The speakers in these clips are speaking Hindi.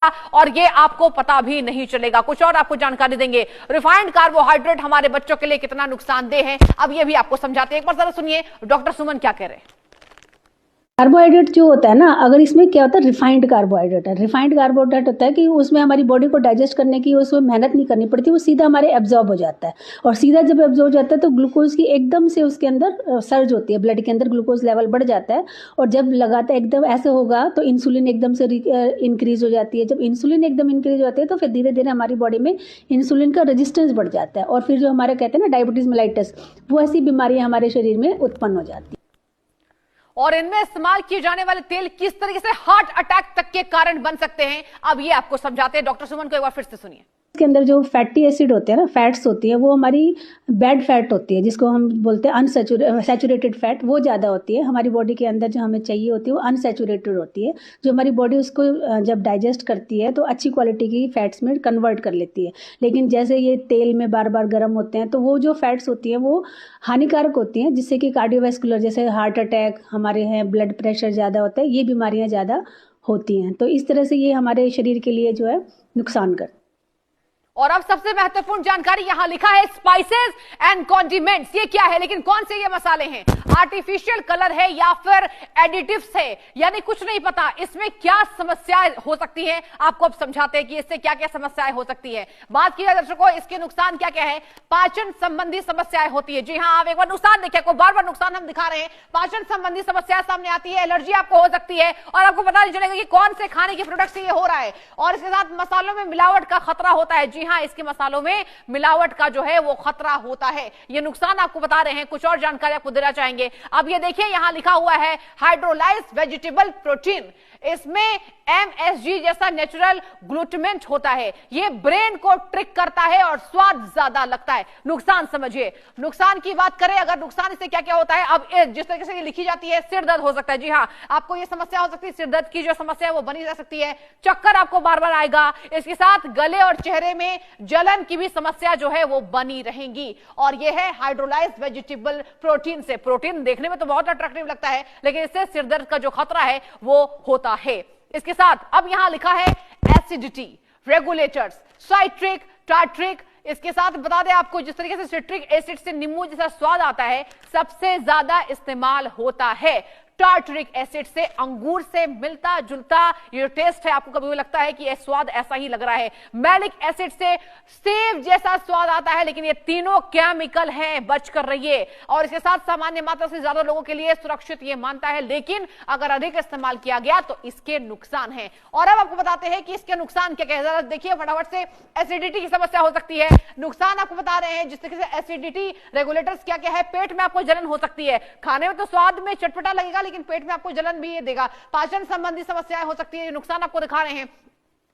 और ये आपको पता भी नहीं चलेगा। कुछ और आपको जानकारी देंगे, रिफाइंड कार्बोहाइड्रेट हमारे बच्चों के लिए कितना नुकसानदेह है, अब ये भी आपको समझाते हैं। एक बार जरा सुनिए डॉक्टर सुमन क्या कह रहे हैं। कार्बोहाइड्रेट जो होता है ना, अगर इसमें क्या होता है, रिफाइंड कार्बोहाइड्रेट है। रिफाइंड कार्बोहाइड्रेट होता है कि उसमें हमारी बॉडी को डाइजेस्ट करने की उसमें मेहनत नहीं करनी पड़ती, वो सीधा हमारे एब्जॉर्ब हो जाता है। और सीधा जब एब्जॉर्ब हो जाता है तो ग्लूकोज की एकदम से उसके अंदर सर्ज होती है, ब्लड के अंदर ग्लूकोज लेवल बढ़ जाता है। और जब लगातार एकदम ऐसे होगा तो इंसुलिन एकदम से इंक्रीज हो जाती है। जब इंसुलिन एकदम इंक्रीज होती है तो फिर धीरे धीरे हमारी बॉडी में इंसुलिन का रेजिस्टेंस बढ़ जाता है। और फिर जो हमारे कहते हैं ना डायबिटीज मेलाइटस, वो ऐसी बीमारियां हमारे शरीर में उत्पन्न हो जाती है। और इनमें इस्तेमाल किए जाने वाले तेल किस तरीके से हार्ट अटैक तक के कारण बन सकते हैं, अब ये आपको समझाते हैं डॉक्टर सुमन को। एक बार फिर से सुनिए। इसके अंदर जो फैटी एसिड होते हैं ना, फैट्स होती है, वो हमारी बैड फैट होती है, जिसको हम बोलते हैं अनसैचुरेटेड फैट, वो ज़्यादा होती है। हमारी बॉडी के अंदर जो हमें चाहिए होती है वो अनसैचुरेटेड होती है, जो हमारी बॉडी उसको जब डाइजेस्ट करती है तो अच्छी क्वालिटी की फैट्स में कन्वर्ट कर लेती है। लेकिन जैसे ये तेल में बार बार गर्म होते हैं तो वो जो फैट्स होती हैं वो हानिकारक होती हैं, जिससे कि कार्डियोवैस्कुलर जैसे हार्ट अटैक हमारे हैं, ब्लड प्रेशर ज़्यादा होता है, ये बीमारियाँ ज़्यादा होती हैं। तो इस तरह से ये हमारे शरीर के लिए जो है नुकसान करता है। और अब सबसे महत्वपूर्ण जानकारी यहां लिखा है, स्पाइसेस एंड कॉन्डिमेंट्स। ये क्या है, लेकिन कौन से ये मसाले हैं, आर्टिफिशियल कलर है या फिर एडिटिव्स है, यानी कुछ नहीं पता इसमें क्या समस्याएं हो सकती हैं। आपको अब समझाते हैं कि इससे क्या क्या समस्याएं हो सकती है। बात की जाए दर्शकों, इसके नुकसान क्या क्या है। पाचन संबंधी समस्याएं होती है। जी हां, आप एक बार नुकसान देखिए, को बार बार नुकसान हम दिखा रहे हैं। पाचन संबंधी समस्या सामने आती है, एलर्जी आपको हो सकती है और आपको पता नहीं चलेगा कि कौन से खाने के प्रोडक्ट से ये हो रहा है। और इसके साथ मसालों में मिलावट का खतरा होता है। जी हां, इसके मसालों में मिलावट का जो है वो खतरा होता है। ये नुकसान आपको बता रहे हैं। कुछ और जानकारी आपको देना चाहेंगे। अब ये देखिए, यहां लिखा हुआ है हाइड्रोलाइज्ड वेजिटेबल प्रोटीन। इसमें MSG जैसा नेचुरल ग्लूटामेट होता है। ये ब्रेन को ट्रिक करता है और स्वाद ज्यादा लगता है। नुकसान समझिए। नुकसान की बात करें, अगर नुकसान इससे क्या क्या होता है, अब जिस तरीके से ये लिखी जाती है, सिर दर्द हो सकता है। जी हाँ, आपको ये समस्या हो सकती है, सिर दर्द की जो समस्या है वो बनी जा सकती है। चक्कर आपको बार बार आएगा। इसके साथ गले और चेहरे में जलन की भी समस्या जो है वो बनी रहेगी। और ये है हाइड्रोलाइज्ड वेजिटेबल प्रोटीन से। प्रोटीन देखने में तो बहुत अट्रैक्टिव लगता है, लेकिन इससे सिर दर्द का जो खतरा है वो होता है। इसके साथ अब यहां लिखा है एसिडिटी रेगुलेटर्स, साइट्रिक, टार्ट्रिक। इसके साथ बता दें आपको, जिस तरीके से सिट्रिक एसिड से नींबू जैसा स्वाद आता है, सबसे ज्यादा इस्तेमाल होता है टार्टरिक एसिड से। अंगूर से मिलता जुलता ये टेस्ट है, आपको कभी भी लगता है कि यह स्वाद ऐसा ही लग रहा है। मैलिक एसिड से सेब जैसा स्वाद आता है, लेकिन ये तीनों केमिकल हैं, बच कर रहिए। और इसके साथ सामान्य मात्रा से ज्यादा लोगों के लिए सुरक्षित ये मानता है, लेकिन अगर अधिक इस्तेमाल किया गया तो इसके नुकसान हैं। और अब आपको बताते हैं कि इसके नुकसान क्या क्या है। देखिए फटाफट से, एसिडिटी की समस्या हो सकती है। नुकसान आपको बता रहे हैं जिस तरीके से एसिडिटी रेगुलेटर्स क्या क्या है। पेट में आपको जलन हो सकती है, खाने में तो स्वाद में चटपटा लगेगा लेकिन पेट में आपको जलन भी ये देगा। पाचन संबंधी समस्याएं हो सकती है, नुकसान आपको दिखा रहे हैं।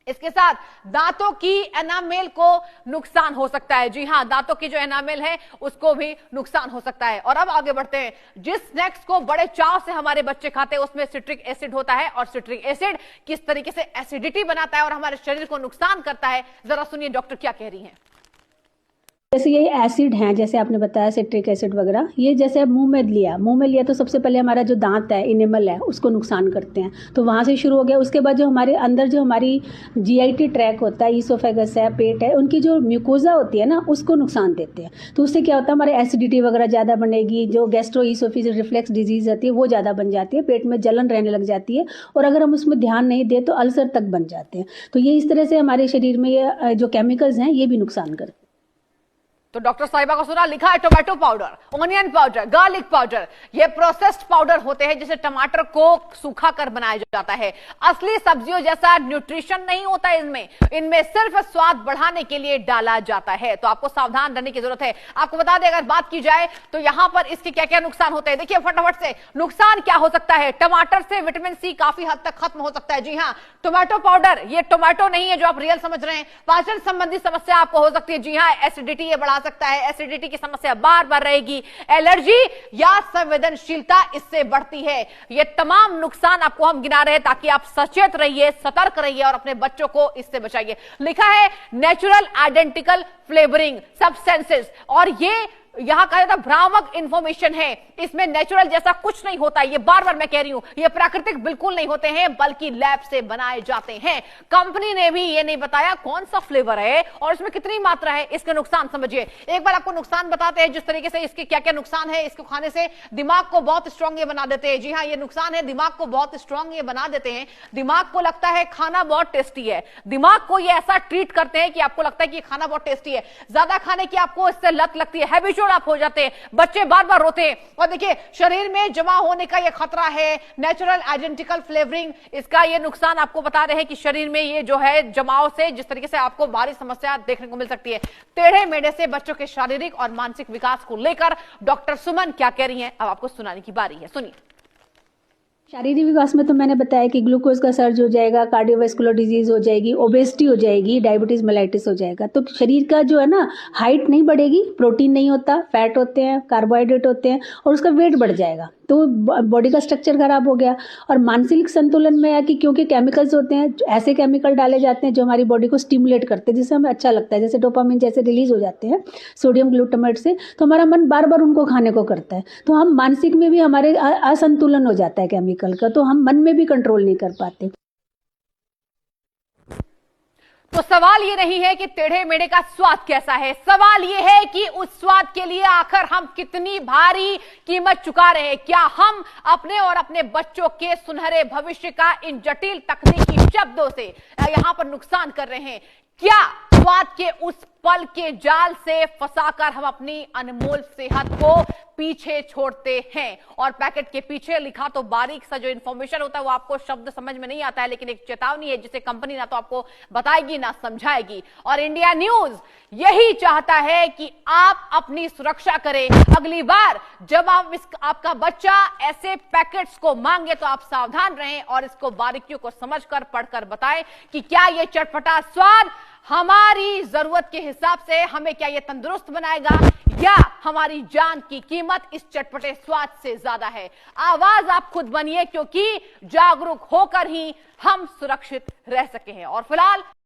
इसके साथ दांतों की एनामेल को नुकसान हो सकता है। जी हां, दांतों की जो एनामेल है उसको भी नुकसान हो सकता है। और अब आगे बढ़ते हैं। जिस स्नैक्स को बड़े चाव से हमारे बच्चे खाते हैं उसमें सिट्रिक एसिड होता है, और सिट्रिक एसिड किस तरीके से एसिडिटी बनाता है और हमारे शरीर को नुकसान करता है, जरा सुनिए डॉक्टर क्या कह रही हैं। जैसे ये एसिड हैं, जैसे आपने बताया सिट्रिक एसिड वगैरह, ये जैसे मुंह में लिया तो सबसे पहले हमारा जो दांत है, इनेमल है, उसको नुकसान करते हैं। तो वहाँ से शुरू हो गया। उसके बाद जो हमारे अंदर जो हमारी GIT ट्रैक होता है, ईसोफेगस है, पेट है, उनकी जो म्यूकोजा होती है ना, उसको नुकसान देते हैं। तो उससे क्या होता है, हमारे एसिडिटी वगैरह ज़्यादा बनेगी। जो गैस्ट्रो ईसोफेजियल रिफ्लेक्स डिजीज होती है वो ज़्यादा बन जाती है, पेट में जलन रहने लग जाती है। और अगर हम उसमें ध्यान नहीं दें तो अल्सर तक बन जाते हैं। तो ये इस तरह से हमारे शरीर में ये जो केमिकल्स हैं ये भी नुकसान करते हैं। तो डॉक्टर साहिबा को सुना, लिखा है tomato powder, onion powder, garlic powder, ये प्रोसेस्ड पाउडर होते हैं जिसे टमाटर को सूखा कर बनाया जाता है। असली सब्जियों जैसा न्यूट्रिशन नहीं होता है इनमें सिर्फ स्वाद बढ़ाने के लिए डाला जाता है। तो आपको सावधान रहने की जरूरत है। आपको बता दें, अगर बात की जाए तो यहां पर इसके क्या क्या नुकसान होते हैं। देखिए फटाफट से, नुकसान क्या हो सकता है। टमाटर से विटामिन सी काफी हद तक खत्म हो सकता है। जी हां, टोमेटो पाउडर ये टोमेटो नहीं है जो आप रियल समझ रहे हैं। पाचन संबंधी समस्या आपको हो सकती है। जी हां, एसिडिटी ये बढ़ा सकता है, एसिडिटी की समस्या बार बार रहेगी। एलर्जी या संवेदनशीलता इससे बढ़ती है। ये तमाम नुकसान आपको हम गिना रहे हैं ताकि आप सचेत रहिए, सतर्क रहिए और अपने बच्चों को इससे बचाइए। लिखा है नेचुरल आइडेंटिकल फ्लेवरिंग सब्सटेंसेस, और ये यहां कहा जाता भ्रामक इंफॉर्मेशन है, इसमें नेचुरल जैसा कुछ नहीं होता। ये बार बार मैं कह रही हूं, ये प्राकृतिक बिल्कुल नहीं होते हैं, बल्कि लैब से बनाए जाते हैं। कंपनी ने भी ये नहीं बताया कौन सा फ्लेवर है और इसमें कितनी मात्रा है। इसके नुकसान समझिए, एक बार आपको नुकसान बताते हैं जिस तरीके से इसके क्या क्या नुकसान है। इसको खाने से दिमाग को बहुत स्ट्रांग ये बना देते हैं। जी हां, ये नुकसान है, दिमाग को बहुत स्ट्रांग ये बना देते हैं। दिमाग को लगता है खाना बहुत टेस्टी है, दिमाग को ये ऐसा ट्रीट करते हैं कि आपको लगता है कि खाना बहुत टेस्टी है। ज्यादा खाने की आपको इससे लत लगती है, हैबिचुअल आप हो जाते हैं, बच्चे बार बार रोते हैं। और देखिए, शरीर में जमा होने का ये खतरा है। नेचुरल आइडेंटिकल फ्लेवरिंग, इसका ये नुकसान आपको बता रहे हैं कि शरीर में ये जो है जमाव से जिस तरीके से आपको भारी समस्या देखने को मिल सकती है। टेढ़े मेढ़े से बच्चों के शारीरिक और मानसिक विकास को लेकर डॉक्टर सुमन क्या कह रही हैं, अब आपको सुनाने की बारी है, सुनिए। शारीरिक विकास में तो मैंने बताया कि ग्लूकोज का सर्ज हो जाएगा, कार्डियोवास्कुलर डिजीज हो जाएगी, ओबेसिटी हो जाएगी, डायबिटीज मेलाइटिस हो जाएगा। तो शरीर का जो है ना हाइट नहीं बढ़ेगी, प्रोटीन नहीं होता, फैट होते हैं, कार्बोहाइड्रेट होते हैं और उसका वेट बढ़ जाएगा, तो बॉडी का स्ट्रक्चर खराब हो गया। और मानसिक संतुलन में है कि क्योंकि केमिकल्स होते हैं, ऐसे केमिकल डाले जाते हैं जो हमारी बॉडी को स्टिमुलेट करते हैं, जिससे हमें अच्छा लगता है, जैसे डोपामिन जैसे रिलीज हो जाते हैं सोडियम ग्लूटामेट से, तो हमारा मन बार बार उनको खाने को करता है। तो हम मानसिक में भी हमारे असंतुलन हो जाता है केमिकल का, तो हम मन में भी कंट्रोल नहीं कर पाते। तो सवाल ये नहीं है कि टेढ़े मेढ़े का स्वाद कैसा है, सवाल ये है कि उस स्वाद के लिए आखिर हम कितनी भारी कीमत चुका रहे हैं। क्या हम अपने और अपने बच्चों के सुनहरे भविष्य का इन जटिल तकनीकी शब्दों से यहां पर नुकसान कर रहे हैं? क्या स्वाद के उस पल के जाल से फंसाकर हम अपनी अनमोल सेहत को पीछे छोड़ते हैं? और पैकेट के पीछे लिखा तो बारीक सा जो इंफॉर्मेशन होता है वो आपको शब्द समझ में नहीं आता है, लेकिन एक चेतावनी है जिसे कंपनी ना तो आपको बताएगी ना समझाएगी। और इंडिया न्यूज यही चाहता है कि आप अपनी सुरक्षा करें। अगली बार जब आपका बच्चा ऐसे पैकेट्स को मांगे तो आप सावधान रहें और इसको बारीकियों को समझकर पढ़कर बताएं कि क्या ये चटपटा स्वाद हमारी जरूरत के हिसाब से हमें क्या ये तंदुरुस्त बनाएगा या हमारी जान की कीमत इस चटपटे स्वाद से ज्यादा है। आवाज आप खुद बनिए, क्योंकि जागरूक होकर ही हम सुरक्षित रह सके हैं। और फिलहाल